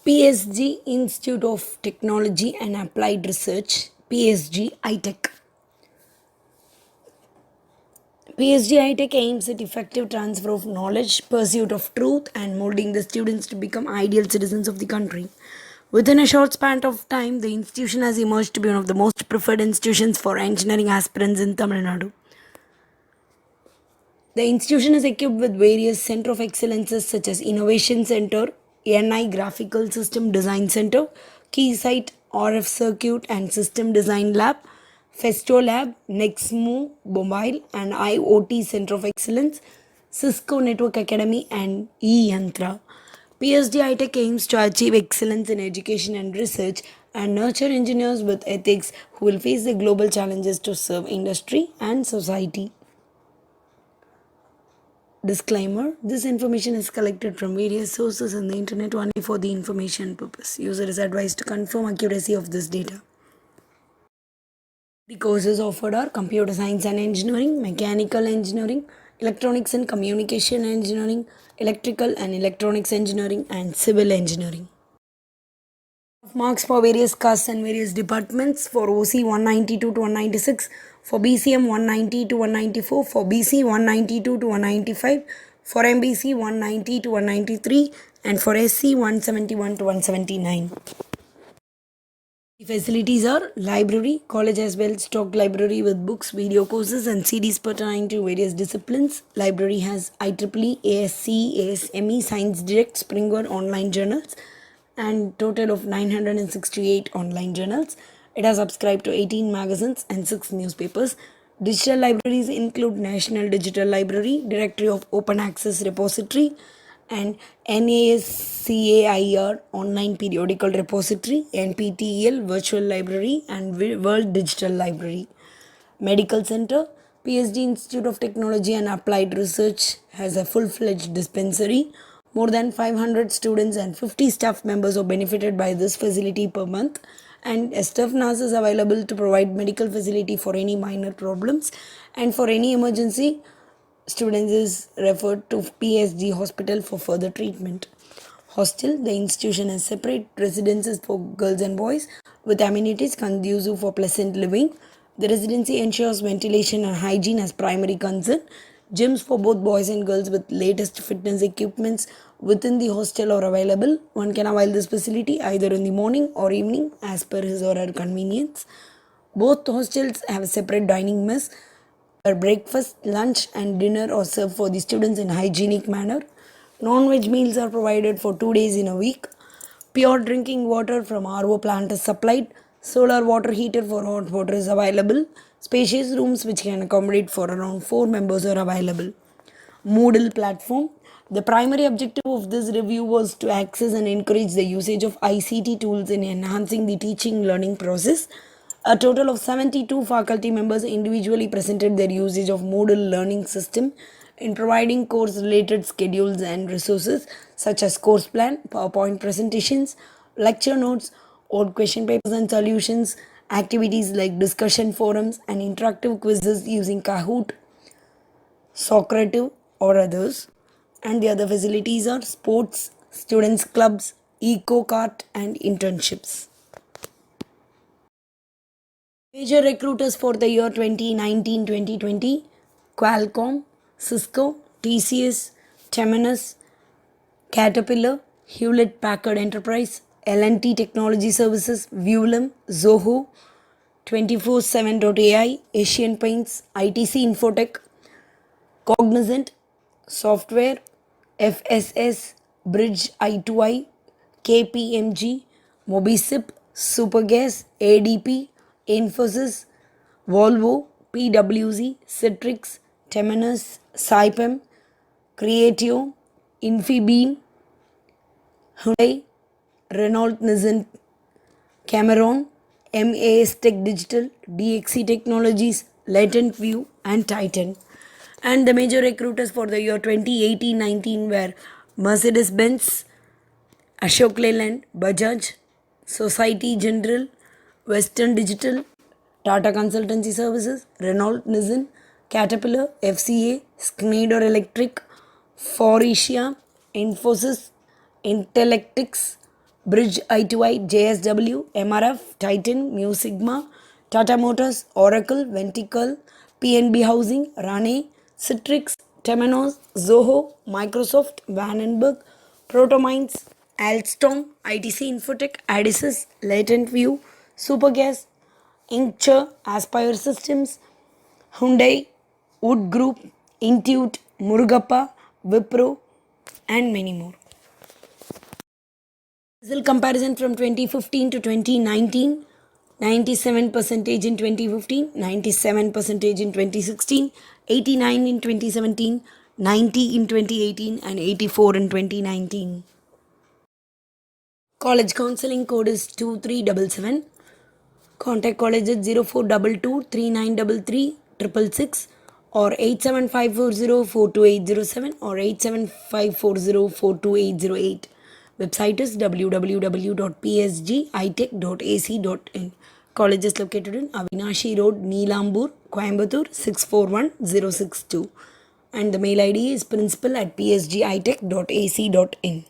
PSG Institute of Technology and Applied Research, PSG iTech. PSG iTech aims at effective transfer of knowledge, pursuit of truth, and molding the students to become ideal citizens of the country. Within a short span of time, the institution has emerged to be one of the most preferred institutions for engineering aspirants in Tamil Nadu. The institution is equipped with various center of excellences such as Innovation Center, NI Graphical System Design Center, Keysight RF Circuit and System Design Lab, Festo Lab, Nexmo Mobile and IoT Center of Excellence, Cisco Network Academy and eYantra. PSD iTech aims to achieve excellence in education and research and nurture engineers with ethics who will face the global challenges to serve industry and society. Disclaimer: this information is collected from various sources on the internet only for the information purpose. User is advised to confirm accuracy of this data. The courses offered are Computer Science and Engineering, Mechanical Engineering, Electronics and Communication Engineering, Electrical and Electronics Engineering, and Civil Engineering. Marks for various castes and various departments: for OC 192 to 196, for BCM 190 to 194, for BC 192 to 195, for MBC 190 to 193, and for SC 171 to 179. The facilities are library. College has well-stocked library with books, video courses, and CDs pertaining to various disciplines. Library has IEEE, ASC, ASME, Science Direct, Springboard online journals, and total of 968 online journals. It has subscribed to 18 magazines and 6 newspapers. Digital libraries include National Digital Library, Directory of Open Access Repository, and NASCAIR Online Periodical Repository, NPTEL Virtual Library, and World Digital Library. Medical Center, PSD Institute of Technology and Applied Research has a full-fledged dispensary. More than 500 students and 50 staff members are benefited by this facility per month, and a staff nurse is available to provide medical facility for any minor problems, and for any emergency, students is referred to PSG hospital for further treatment. Hostel, the institution has separate residences for girls and boys with amenities conducive for pleasant living. The residency ensures ventilation and hygiene as primary concern. Gyms for both boys and girls with latest fitness equipments within the hostel are available. One can avail this facility either in the morning or evening as per his or her convenience. Both hostels have a separate dining mess where breakfast, lunch, and dinner are served for the students in hygienic manner. Non-veg meals are provided for 2 days in a week. Pure drinking water from RO plant is supplied. Solar water heater for hot water is available. Spacious rooms which can accommodate for around 4 members are available. Moodle platform. The primary objective of this review was to access and encourage the usage of ICT tools in enhancing the teaching learning process. A total of 72 faculty members individually presented their usage of Moodle learning system in providing course related schedules and resources such as course plan, PowerPoint presentations, lecture notes, old question papers and solutions, activities like discussion forums and interactive quizzes using Kahoot, Socrative or others. And the other facilities are sports, students clubs, eco cart and internships. Major recruiters for the year 2019-2020: Qualcomm, Cisco, TCS, Temenos, Caterpillar, Hewlett Packard Enterprise, L&T Technology Services, Vulum, Zoho, 247.ai, Asian Paints, ITC Infotech, Cognizant, Software, FSS, Bridge I2I, KPMG, Mobisip, Supergas, ADP, Infosys, Volvo, PwC, Citrix, Temenos, Saipem, Creatio, Infibeam, Hyundai, Renault Nissan, Cameron, MAS Tech Digital, DXC Technologies, Latent View, and Titan. And the major recruiters for the year 2018-19 were Mercedes-Benz, Ashok Leyland, Bajaj, Society General, Western Digital, Tata Consultancy Services, Renault Nissan, Caterpillar, FCA, Schneider Electric, Faurecia, Infosys, Intellectix, Bridge I2I, JSW, MRF, Titan, Mu Sigma, Tata Motors, Oracle, Ventical, PNB Housing, Rane, Citrix, Temenos, Zoho, Microsoft, Vandenberg, Protomines, Alstom, ITC Infotech, Adisys, Latent View, Supergas, Inkture, Aspire Systems, Hyundai, Wood Group, Intuit, Murugappa, Wipro, and many more. Result comparison from 2015 to 2019. 97 percentage in 2015, 97 percentage in 2016, 89 in 2017, 90 in 2018, and 84 in 2019. College counseling code is 2377. Contact college at 0422 3933 666 or 87540 or 87540 Website is www.psgitech.ac.in. College is located in Avinashi Road, Neelambur, Coimbatore 641062. And the mail ID is principal@psgitech.ac.in.